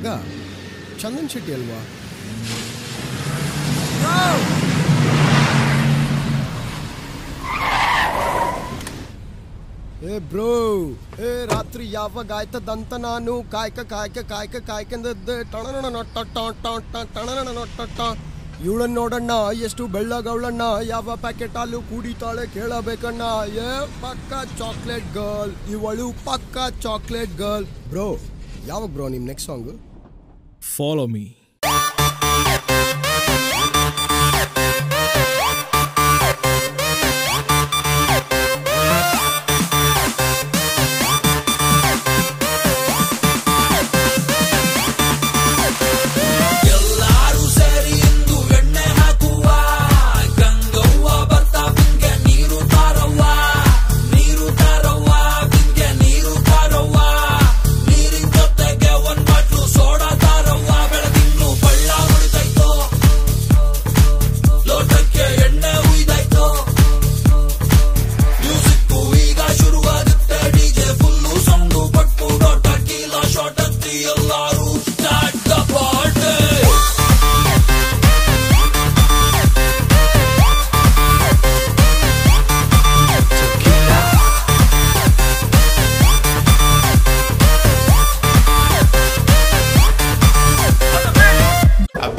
ಮಗ ಚಂದನ್ ಶೆಟ್ಟಿ ಅಲ್ವಾ? ಏ ಬ್ರೋ, ಏ ರಾತ್ರಿ ಯಾವಾಗ ಆಯ್ತದಂತ ನಾನು ಕಾಯ್ಕಂದದ್ದೆ. ಇವಳನ್ನ ನೋಡಣ್ಣ ಎಷ್ಟು ಬೆಳ್ಳಗವಳಣ್ಣ, ಯಾವ ಪ್ಯಾಕೆಟ್ ಹಾಲು ಕುಡಿತಾಳೆ ಕೇಳಬೇಕಣ್ಣ. ಏ ಪಕ್ಕ ಚಾಕ್ಲೇಟ್ ಗರ್ಲ್ ಇವಳು, ಪಕ್ಕ ಚಾಕ್ಲೇಟ್ ಗರ್ಲ್. ಬ್ರೋ ಯಾವಾಗ ಬ್ರೋ ನಿಮ್ ನೆಕ್ಸ್ಟ್ ಸಾಂಗ್? Follow me.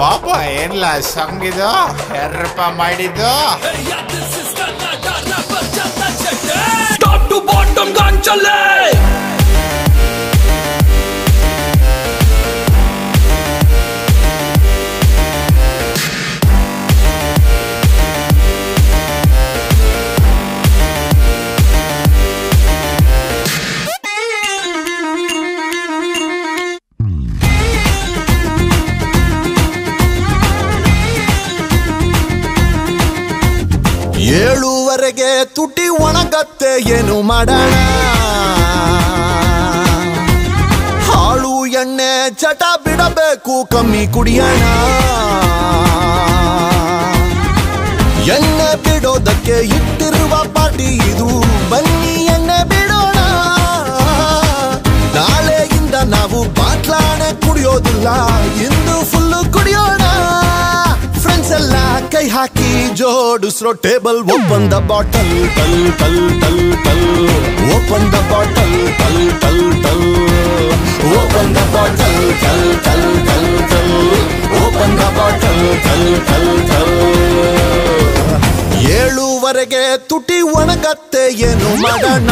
ಬಾಬಾ ಏನ್ಲ ಸಂಗಿದು ಯಾರಪ್ಪ ಮಾಡಿದ್ದು? ಟಾಪ್ ಟು ಬಾಟಮ್ ಗಾಂಚಲೆ ಏಳುವರೆಗೆ ತುಟಿ ಒಣಗತ್ತೆ ಏನು ಮಾಡೋಣ, ಹಾಳು ಎಣ್ಣೆ ಚಟ ಬಿಡಬೇಕು ಕಮ್ಮಿ ಕುಡಿಯೋಣ, ಎಣ್ಣೆ ಬಿಡೋದಕ್ಕೆ ಇಟ್ಟಿರುವ ಪಾರ್ಟಿ ಇದು, ಬನ್ನಿ ಎಣ್ಣೆ ಬಿಡೋಣ. ನಾಳೆಯಿಂದ ನಾವು ಬಾಟ್ಲಾಣೆ ಕುಡಿಯೋದಿಲ್ಲ, ಇಂದು ಫುಲ್ಲು ಕುಡಿಯೋಣ. ಫ್ರೆಂಡ್ಸ್ ಎಲ್ಲ ಕೈ ಹಾಕಿ ಜೋಡಿಸ್ರೋ ಟೇಬಲ್, ಓಪನ್ ದ ಬಾಟಲ್ ಟಲ್ ಟಲ್ ಟಲ್ ಟಲ್, ಓಪನ್ ದ ಬಾಟಲ್ ಟಲ್ ಟಲ್ ಟಲ್, ಓಪನ್ ದ ಬಾಟಲ್ ಟಲ್ ಟಲ್ ಟಲ್ ಟಲ್, ಓಪನ್ ದ ಬಾಟಲ್ ಟಲ್ ಟಲ್ ಟಲ್. ಏಳುವರೆಗೆ ತುಟಿ ಒಣಗತ್ತೆ ಏನು ಮಾಡೋಣ,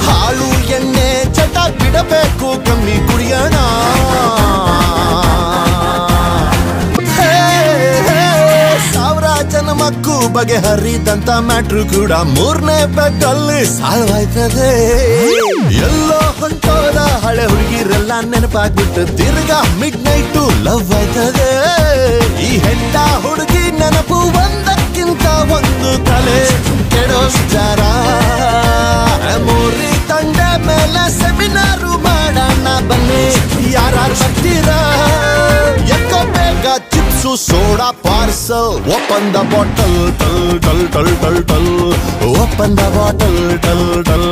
ಹಾಲು ಎಣ್ಣೆ ಚಟ ಬಿಡಬೇಕು ಕಮ್ಮಿ ಕುಡಿಯೋಣ. ಜನ್ಮಕ್ಕೂ ಬಗೆಹರಿದಂತ ಮ್ಯಾಟ್ರು ಕೂಡ ಮೂರನೇ ಬೆಡ್ಡಲ್ಲಿ ಸಾಲ್ವ್ ಆಯ್ತದೆ. ಎಲ್ಲೋ ಹೊಂಟೋದ ಹಳೆ ಹುಡುಗಿರೆಲ್ಲ ನೆನಪಾಗ್ಬಿಟ್ಟು ತಿರ್ಗಾ ಮಿಡ್ ನೈಟು ಲವ್ ಆಯ್ತದೆ. ಈ ಹೆಂಡ ಹುಡುಗಿ ನೆನಪು ಒಂದಕ್ಕಿಂತ ಒಂದು ತಲೆ ಕೆಡೋ ವಿಚಾರ. ಮೂರಿ ತಂಡೆ ಮೇಲೆ ಸೆಮಿನಾರು ಮಾಡೋಣ ಬನ್ನಿ, ಯಾರು ಬರ್ತೀರಾ? ಎಕ್ಕೋ ಬೇಗ chips soda parcel, open the bottle ಟಲ್ ಟಲ್ ಟಲ್ ಟಲ್ ಟಲ್, ಓಪನ್ ದ ಬಾಟಲ್ ಟಲ್ ಟಲ್